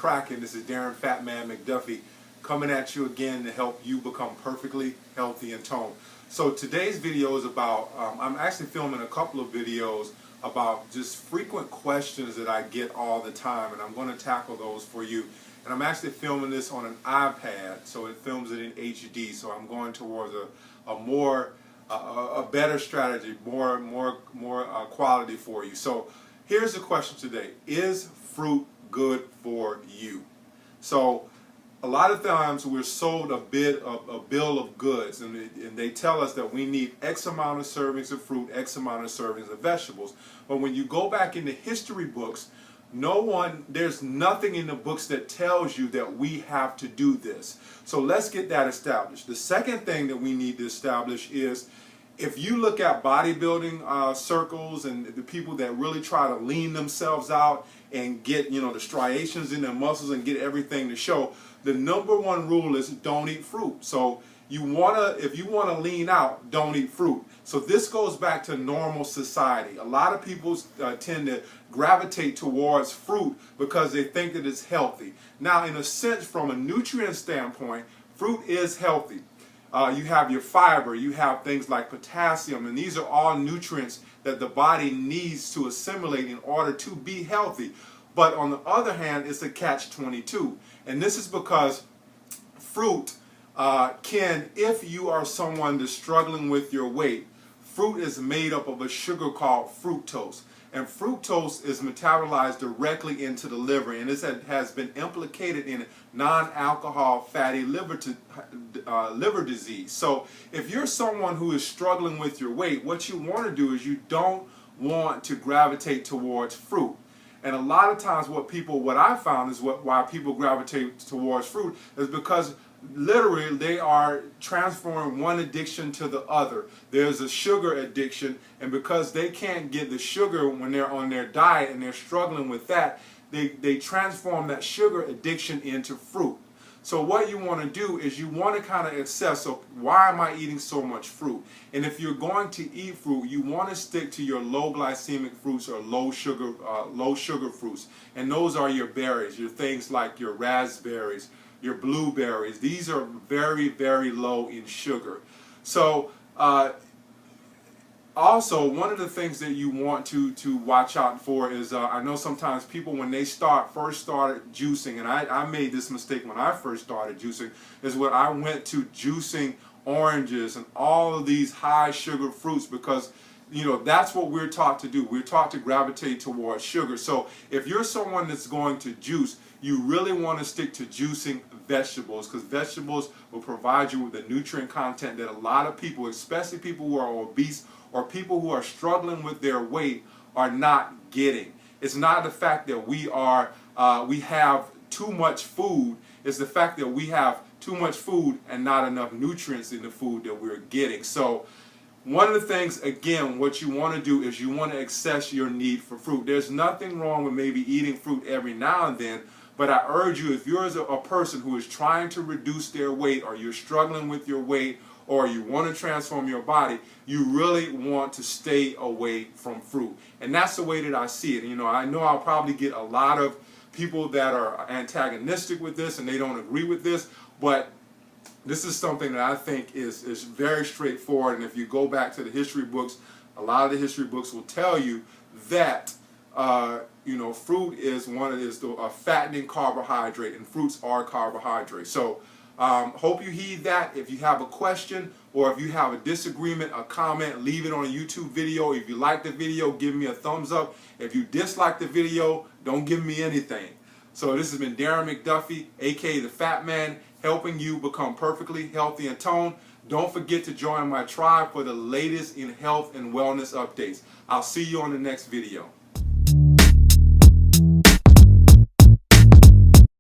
cracking? This is Darren Phat-Man McDuffie coming at you again to help you become perfectly healthy and toned. So today's video is about, I'm actually filming a couple of videos about just frequent questions that I get all the time, and I'm going to tackle those for you. And I'm actually filming this on an iPad, so it films it in HD, so I'm going towards a better strategy, more quality for you. So here's the question today: is fruit good for you? So a lot of times we're sold a bill of goods, and they tell us that we need X amount of servings of fruit, X amount of servings of vegetables. But when you go back into history books, there's nothing in the books that tells you that we have to do this. So let's get that established. The second thing that we need to establish is, if you look at bodybuilding circles and the people that really try to lean themselves out and get, the striations in their muscles and get everything to show, the number one rule is don't eat fruit. So if you wanna lean out, don't eat fruit. So this goes back to normal society. A lot of people tend to gravitate towards fruit because they think that it's healthy. Now, in a sense, from a nutrient standpoint, fruit is healthy. You have your fiber, you have things like potassium, and these are all nutrients that the body needs to assimilate in order to be healthy. But on the other hand, it's a catch-22. And this is because fruit if you are someone that's struggling with your weight, fruit is made up of a sugar called fructose. And fructose is metabolized directly into the liver, and this has been implicated in non-alcohol fatty liver disease. So if you're someone who is struggling with your weight, what you want to do is you don't want to gravitate towards fruit. And a lot of times what I found is why people gravitate towards fruit is because literally they are transferring one addiction to the other. There's a sugar addiction, and because they can't get the sugar when they're on their diet and they're struggling with that, they transform that sugar addiction into fruit. So what you want to do is you want to kind of assess, so why am I eating so much fruit? And if you're going to eat fruit, you want to stick to your low glycemic fruits or low sugar fruits. And those are your berries, your things like your raspberries, your blueberries. These are very, very low in sugar. So also, one of the things that you want to watch out for is, I know sometimes people, when they first started juicing, and I made this mistake when I first started juicing, is when I went to juicing oranges and all of these high sugar fruits, because that's what we're taught to do. We're taught to gravitate towards sugar. So if you're someone that's going to juice, you really want to stick to juicing vegetables, because vegetables will provide you with the nutrient content that a lot of people, especially people who are obese or people who are struggling with their weight, are not getting. It's not the fact that we have too much food. It's the fact that we have too much food and not enough nutrients in the food that we're getting. So one of the things, again, what you want to do is you want to assess your need for fruit. There's nothing wrong with maybe eating fruit every now and then, but I urge you, if you're a person who is trying to reduce their weight, or you're struggling with your weight, or you want to transform your body, you really want to stay away from fruit. And that's the way that I see it. I know I'll probably get a lot of people that are antagonistic with this and they don't agree with this, but this is something that I think is very straightforward. And if you go back to the history books, a lot of the history books will tell you that fruit is a fattening carbohydrate, and fruits are carbohydrates. So hope you heed that. If you have a question, or if you have a disagreement, a comment, leave it on a YouTube video. If you like the video, give me a thumbs up. If you dislike the video, don't give me anything. So this has been Darren McDuffie, aka the Phat-Man, helping you become perfectly healthy and toned. Don't forget to join my tribe for the latest in health and wellness updates. I'll see you on the next video.